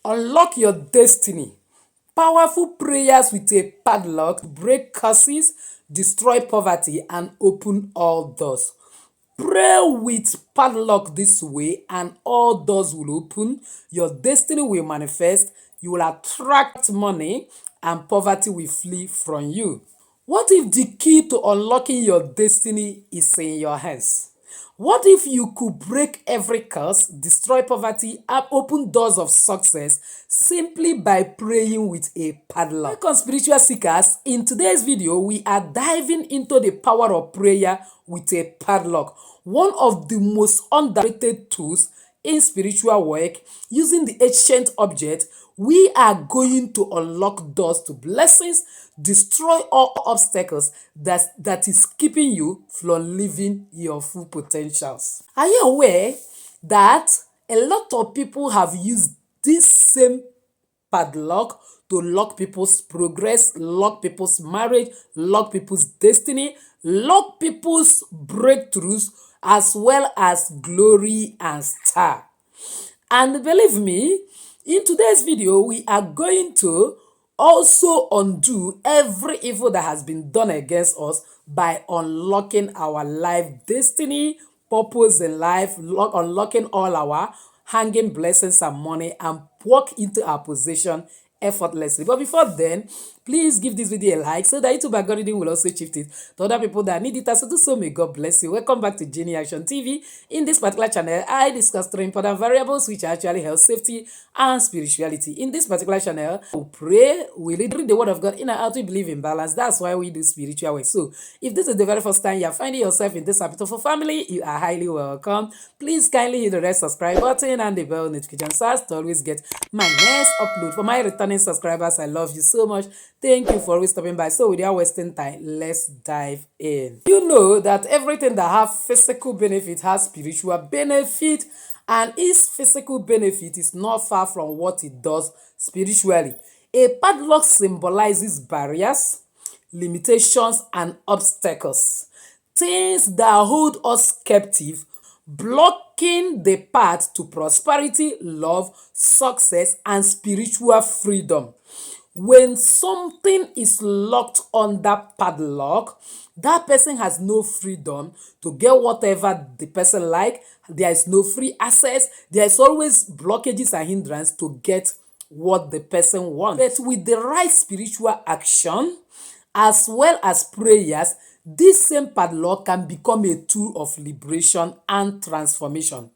Unlock your destiny. Powerful prayers with a padlock to break curses, destroy poverty, and open all doors. Pray with padlock this way, and all doors will open. Your destiny will manifest. You will attract money, and poverty will flee from you. What if the key to unlocking your destiny is in your hands? What if you could break every curse, destroy poverty, and open doors of success simply by praying with a padlock? Welcome, spiritual seekers. In today's video, we are diving into the power of prayer with a padlock, one of the most underrated tools in spiritual work. Using the ancient object, we are going to unlock doors to blessings, destroy all obstacles that is keeping you from living your full potentials. Are you aware that a lot of people have used this same padlock to lock people's progress, lock people's marriage, lock people's destiny, lock people's breakthroughs, as well as glory and star? And believe me, in today's video, we are going to also undo every evil that has been done against us by unlocking our life destiny, purpose in life, unlocking all our hanging blessings and money, and walk into our position effortlessly. But before then, please give this video a like so that YouTube algorithm will also shift it to other people that need it. As do so, may God bless you. Welcome back to Genie Action TV. In this particular channel, I discuss three important variables which are actually health, safety, and spirituality. In this particular channel, we pray, we read the word of God in and out. We believe in balance. That's why we do spiritual work. So if this is the very first time you're finding yourself in this beautiful family, you are highly welcome. Please kindly hit the red subscribe button and the bell notification so as to always get my next upload. For my returning subscribers, I love you so much. Thank you for always stopping by. So without wasting time, let's dive in. You know that everything that has physical benefit has spiritual benefit, and its physical benefit is not far from what it does spiritually. A padlock symbolizes barriers, limitations, and obstacles, things that hold us captive, blocking the path to prosperity, love, success, and spiritual freedom. When something is locked under padlock, that person has no freedom to get whatever the person like. There is no free access. There is always blockages and hindrance to get what the person wants. But with the right spiritual action, as well as prayers, this same padlock can become a tool of liberation and transformation.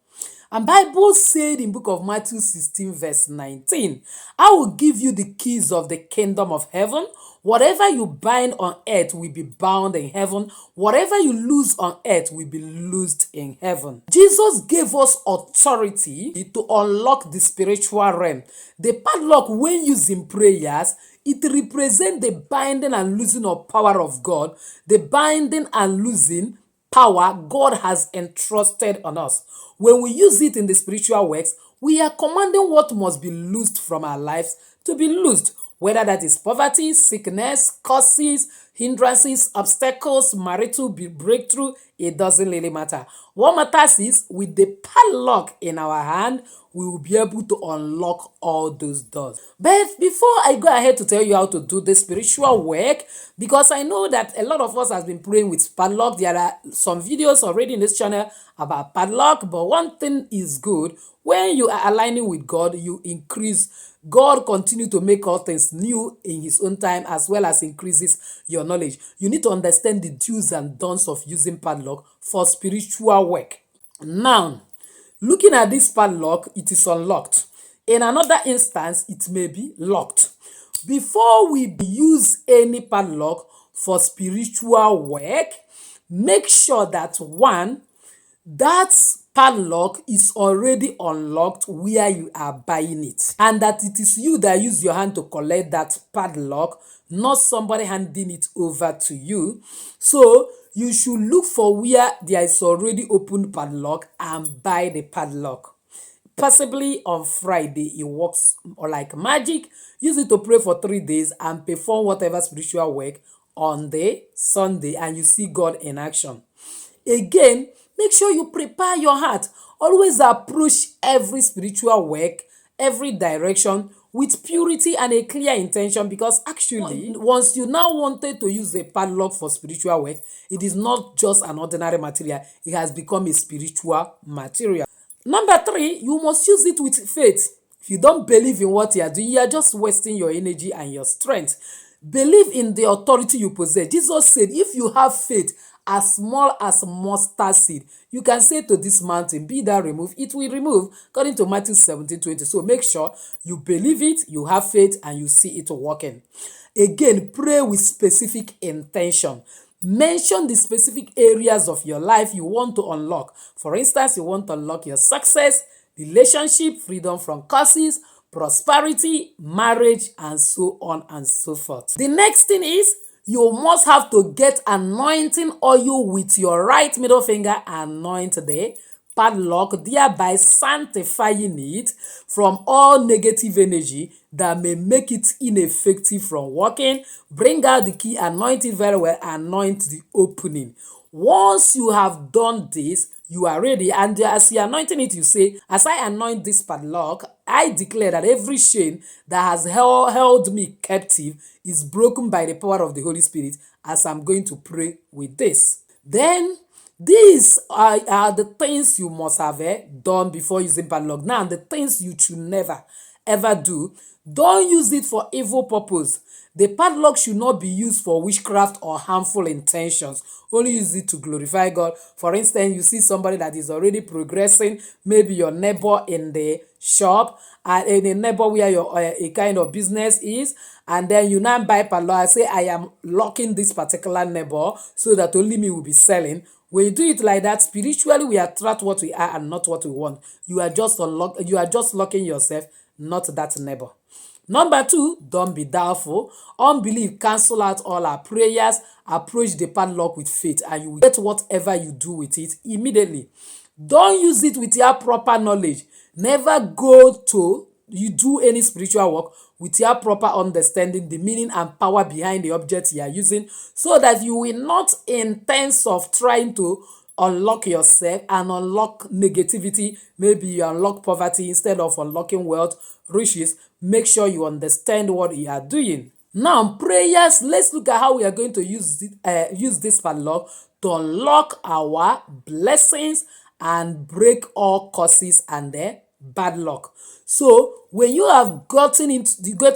And Bible said in book of Matthew 16 verse 19, I will give you the keys of the kingdom of heaven. Whatever you bind on earth will be bound in heaven. Whatever you loose on earth will be loosed in heaven. Jesus gave us authority to unlock the spiritual realm. The padlock, when used in prayers, it represents the binding and loosing of power of God, the binding and loosing power God has entrusted on us. When we use it in the spiritual works, we are commanding what must be loosed from our lives to be loosed, whether that is poverty, sickness, curses, hindrances, obstacles, marital breakthrough. It doesn't really matter. What matters is with the padlock in our hand, we will be able to unlock all those doors. But before I go ahead to tell you how to do the spiritual work, because I know that a lot of us has been praying with padlock. There are some videos already in this channel about padlock, but one thing is good. When you are aligning with God, you increase. God continue to make all things new in his own time, as well as increases your knowledge. You need to understand the do's and don'ts of using padlock for spiritual work. Now, looking at this padlock, it is unlocked. In another instance, it may be locked. Before we use any padlock for spiritual work, make sure that one, that padlock is already unlocked where you are buying it, and that it is you that use your hand to collect that padlock, not somebody handing it over to you. So you should look for where there is already open padlock and buy the padlock. Possibly on Friday, it works like magic. Use it to pray for 3 days and perform whatever spiritual work on the Sunday, and you see God in action. Again, make sure you prepare your heart. Always approach every spiritual work every direction with purity and a clear intention, because actually once you now wanted to use a padlock for spiritual work, it is not just an ordinary material, it has become a spiritual material. Number 3, you must use it with faith. If you don't believe in what you are doing, you are just wasting your energy and your strength. Believe in the authority you possess. Jesus said, if you have faith as small as mustard seed, you can say to this mountain, be thou removed, it will remove, according to Matthew 17:20. So make sure you believe it, you have faith, and you see it working. Again, pray with specific intention. Mention the specific areas of your life you want to unlock. For instance, you want to unlock your success, relationship, freedom from curses, prosperity, marriage, and so on and so forth. The next thing is, you must have to get anointing oil with your right middle finger, anoint the padlock, thereby sanctifying it from all negative energy that may make it ineffective from working. Bring out the key, anoint it very well, anoint the opening. Once you have done this, you are ready, and as you are anointing it, you say, as I anoint this padlock, I declare that every chain that has held me captive is broken by the power of the Holy Spirit, as I'm going to pray with this. Then these are the things you must have done before using padlock. Now, the things you should never ever do: don't use it for evil purpose. The padlock should not be used for witchcraft or harmful intentions. Only use it to glorify God. For instance, you see somebody that is already progressing, maybe your neighbor in the shop, and in a neighbor where your a kind of business is, and then you now buy padlock and say, I am locking this particular neighbor so that only me will be selling. When you do it like that, spiritually we attract what we are and not what we want. You are just locking yourself, not that neighbor. Number 2, don't be doubtful. Unbelief cancel out all our prayers. Approach the padlock with faith, and you will get whatever you do with it immediately. Don't use it with your proper knowledge. Never go to you do any spiritual work with your proper understanding the meaning and power behind the object you are using, so that you will not, in terms of trying to unlock yourself and unlock negativity, maybe you unlock poverty instead of unlocking wealth, riches. Make sure you understand what you are doing. Now, prayers, let's look at how we are going to use this padlock to unlock our blessings and break all curses and bad luck. So when you have gotten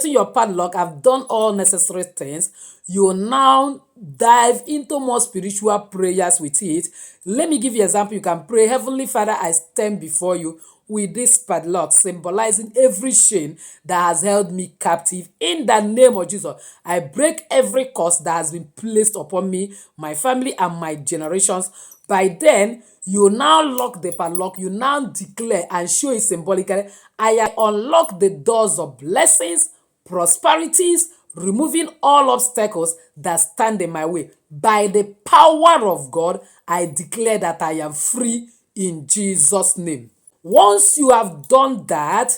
your padlock, have done all necessary things, you now dive into more spiritual prayers with it. Let me give you an example. You can pray, Heavenly Father, I stand before you with this padlock, symbolizing every chain that has held me captive. In the name of Jesus, I break every curse that has been placed upon me, my family, and my generations. By then, you now lock the padlock, you now declare and show it symbolically, I unlock the doors of blessings, prosperities, removing all obstacles that stand in my way. By the power of God, I declare that I am free in Jesus' name. Once you have done that,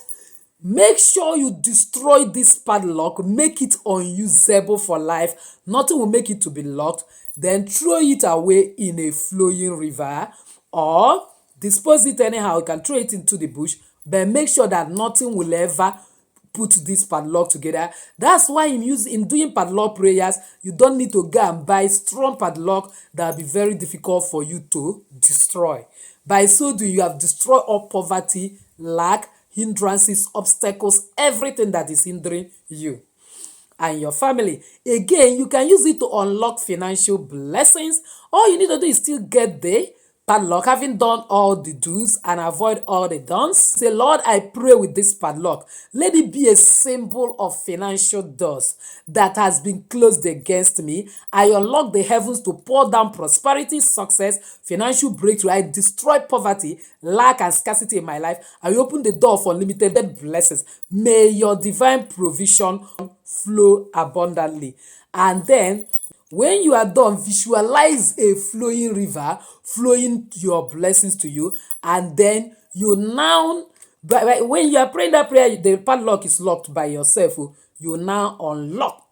make sure you destroy this padlock, make it unusable for life. Nothing will make it to be locked. Then throw it away in a flowing river, or dispose it anyhow. You can throw it into the bush, but make sure that nothing will ever put this padlock together. That's why in doing padlock prayers, you don't need to go and buy strong padlock that will be very difficult for you to destroy. By so doing, you have destroyed all poverty, lack, hindrances, obstacles, everything that is hindering you and your family. Again, you can use it to unlock financial blessings. All you need to do is still get the padlock, having done all the do's and avoid all the don'ts. Say, Lord, I pray with this padlock, let it be a symbol of financial doors that has been closed against me. I unlock the heavens to pour down prosperity, success, financial breakthrough. I destroy poverty, lack, and scarcity in my life. I open the door for unlimited blessings. May your divine provision flow abundantly. And then, when you are done, visualize a flowing river flowing your blessings to you, and then you now, when you are praying that prayer, the padlock is locked by yourself. You now unlock.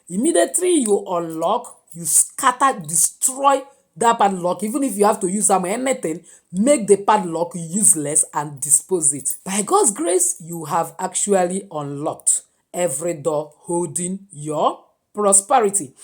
Immediately you unlock, you scatter, destroy that padlock, even if you have to use anything, make the padlock useless and dispose it. By God's grace, you have actually unlocked every door holding your prosperity.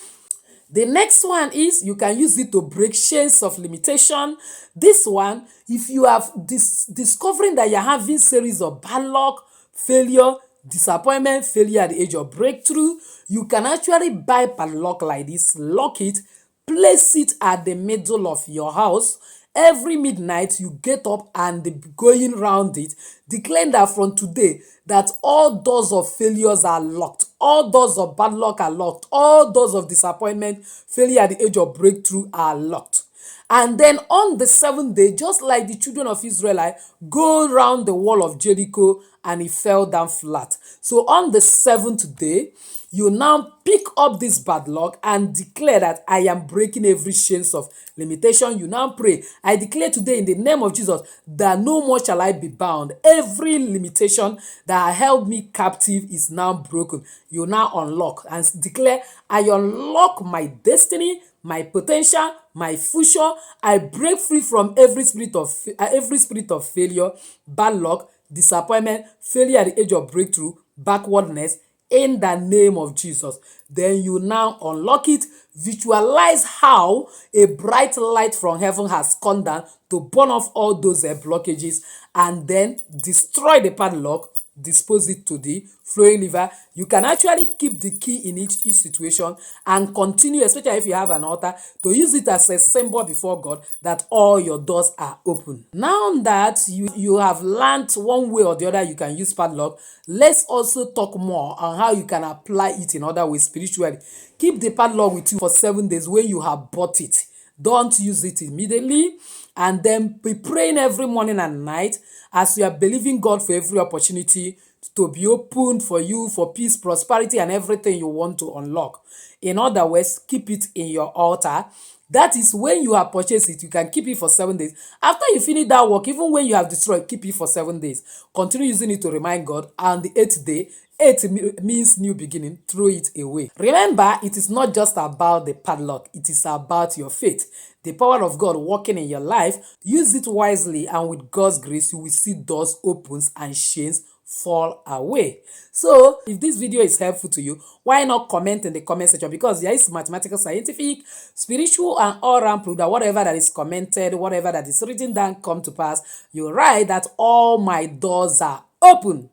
The next one is you can use it to break chains of limitation. This one, if you have discovering that you're having series of bad luck, failure, disappointment, failure at the age of breakthrough, you can actually buy padlock like this, lock it, place it at the middle of your house. Every midnight, you get up and be going round it, declaring that from today, that all doors of failures are locked, all doors of bad luck are locked, all doors of disappointment, failure at the age of breakthrough are locked. And then on the seventh day, just like the children of Israel, go round the wall of Jericho and it fell down flat. So on the seventh day, you now pick up this bad luck and declare that I am breaking every chains of limitation. You now pray, I declare today in the name of Jesus that no more shall I be bound. Every limitation that held me captive is now broken. You now unlock and declare, I unlock my destiny, my potential, my future. I break free from every spirit of failure, bad luck, disappointment, failure at the age of breakthrough, backwardness, in the name of Jesus. Then you now unlock it, visualize how a bright light from heaven has come down to burn off all those blockages, and then destroy the padlock, dispose it to the flowing river. You can actually keep the key in each situation and continue, especially if you have an altar, to use it as a symbol before God that all your doors are open. Now that you have learned one way or the other you can use padlock, let's also talk more on how you can apply it in other ways spiritually. Keep the padlock with you for 7 days when you have bought it. Don't use it immediately, and then be praying every morning and night as you are believing God for every opportunity to be opened for you, for peace, prosperity, and everything you want to unlock. In other words, keep it in your altar. That is when you have purchased it, you can keep it for 7 days. After you finish that work, even when you have destroyed, keep it for 7 days. Continue using it to remind God. And the 8th day, 8 means new beginning, throw it away. Remember, it is not just about the padlock, it is about your faith. The power of God working in your life. Use it wisely, and with God's grace, you will see doors opens and chains fall away. So if this video is helpful to you, why not comment in the comment section? Because there is mathematical, scientific, spiritual, and all-round proof that whatever that is commented, whatever that is written down come to pass. You write that all my doors are open.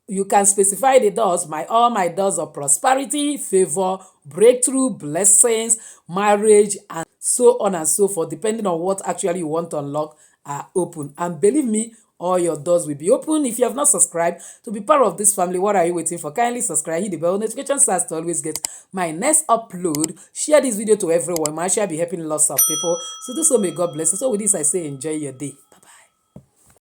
You can specify the doors, all my doors of prosperity, favor, breakthrough, blessings, marriage, and so on and so forth, depending on what actually you want to unlock, are open. And believe me, all your doors will be open. If you have not subscribed to be part of this family, what are you waiting for? Kindly subscribe, hit the bell notification so to always get my next upload. Share this video to everyone. I shall be helping lots of people. So do so, may God bless you. So with this, I say enjoy your day.